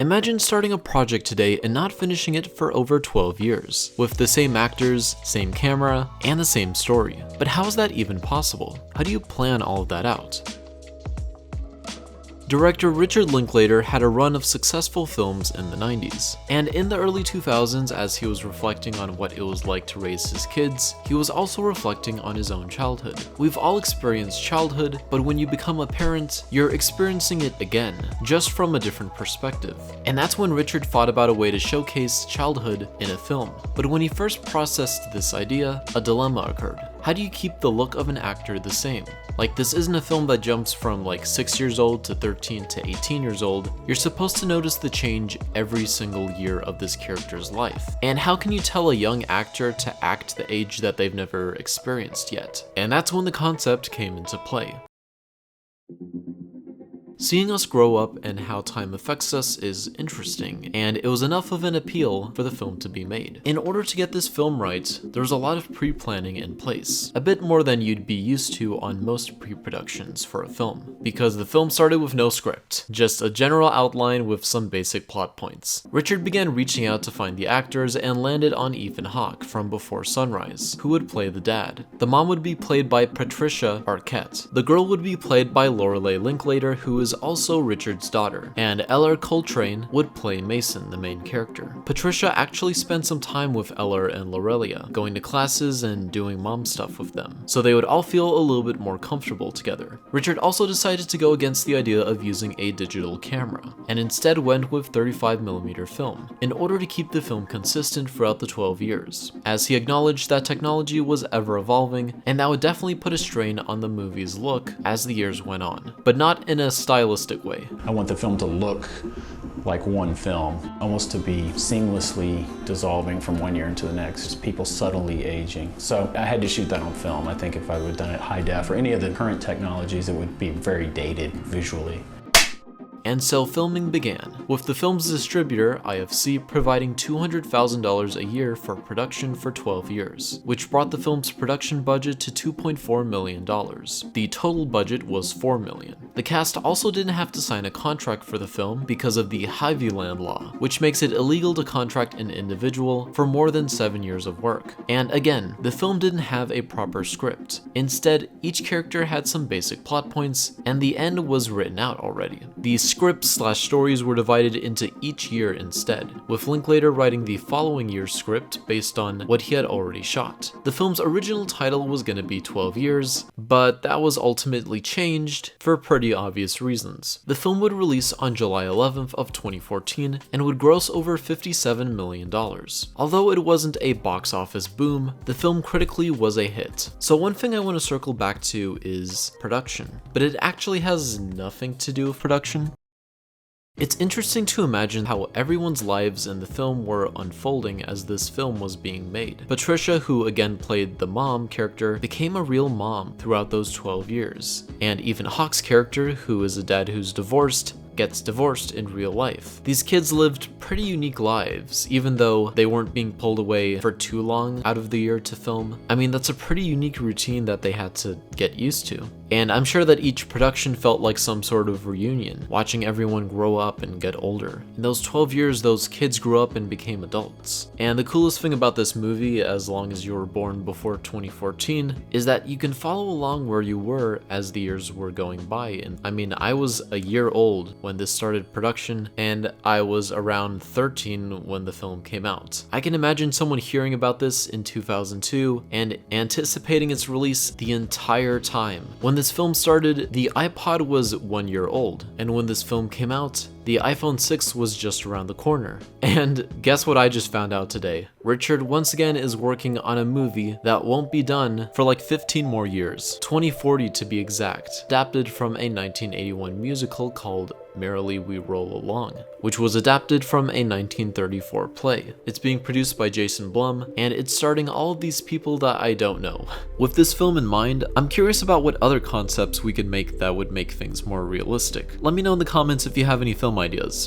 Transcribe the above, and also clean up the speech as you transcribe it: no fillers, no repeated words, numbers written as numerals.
Imagine starting a project today and not finishing it for over 12 years, with the same actors, same camera, and the same story. But how is that even possible? How do you plan all of that out? Director Richard Linklater had a run of successful films in the 90s, and in the early 2000s, as he was reflecting on what it was like to raise his kids, he was also reflecting on his own childhood. We've all experienced childhood, but when you become a parent, you're experiencing it again, just from a different perspective. And that's when Richard thought about a way to showcase childhood in a film. But when he first processed this idea, a dilemma occurred. How do you keep the look of an actor the same? Like, this isn't a film that jumps from like 6 years old to 13 to 18 years old. You're supposed to notice the change every single year of this character's life. And how can you tell a young actor to act the age that they've never experienced yet? And that's when the concept came into play. Seeing us grow up and how time affects us is interesting, and it was enough of an appeal for the film to be made. In order to get this film right, there was a lot of pre-planning in place, a bit more than you'd be used to on most pre-productions for a film, because the film started with no script, just a general outline with some basic plot points. Richard began reaching out to find the actors and landed on Ethan Hawke from Before Sunrise, who would play the dad. The mom would be played by Patricia Arquette. The girl would be played by Lorelei Linklater, who is also Richard's daughter, and Eller Coltrane would play Mason, the main character. Patricia actually spent some time with Eller and Lorelia, going to classes and doing mom stuff with them, so they would all feel a little bit more comfortable together. Richard also decided to go against the idea of using a digital camera, and instead went with 35mm film, in order to keep the film consistent throughout the 12 years, as he acknowledged that technology was ever evolving, and that would definitely put a strain on the movie's look as the years went on, but not in a stylistic way. I want the film to look like one film, almost to be seamlessly dissolving from one year into the next, people subtly aging. So I had to shoot that on film. I think if I would have done it high def or any of the current technologies, it would be very dated visually. And so filming began, with the film's distributor, IFC, providing $200,000 a year for production for 12 years, which brought the film's production budget to $2.4 million. The total budget was $4 million. The cast also didn't have to sign a contract for the film because of the Hy-Vee-Land law, which makes it illegal to contract an individual for more than 7 years of work. And again, the film didn't have a proper script. Instead, each character had some basic plot points, and the end was written out already. The scripts/stories were divided into each year instead, with Linklater writing the following year's script based on what he had already shot. The film's original title was going to be 12 Years, but that was ultimately changed for pretty obvious reasons. The film would release on July 11th of 2014 and would gross over $57 million. Although it wasn't a box office boom, the film critically was a hit. So one thing I want to circle back to is production, but it actually has nothing to do with production. It's interesting to imagine how everyone's lives in the film were unfolding as this film was being made. Patricia, who again played the mom character, became a real mom throughout those 12 years. And Ethan Hawke's character, who is a dad who's divorced, gets divorced in real life. These kids lived pretty unique lives, even though they weren't being pulled away for too long out of the year to film. I mean, that's a pretty unique routine that they had to get used to. And I'm sure that each production felt like some sort of reunion, watching everyone grow up and get older. In those 12 years, those kids grew up and became adults. And the coolest thing about this movie, as long as you were born before 2014, is that you can follow along where you were as the years were going by. And I mean, I was a year old when this started production, and I was around 13 when the film came out. I can imagine someone hearing about this in 2002 and anticipating its release the entire time. When this film started, the iPod was 1 year old, and when this film came out, the iPhone 6 was just around the corner. And guess what I just found out today? Richard once again is working on a movie that won't be done for like 15 more years, 2040 to be exact, adapted from a 1981 musical called Merrily We Roll Along, which was adapted from a 1934 play. It's being produced by Jason Blum, and it's starring all of these people that I don't know. With this film in mind, I'm curious about what other concepts we could make that would make things more realistic. Let me know in the comments if you have any film ideas.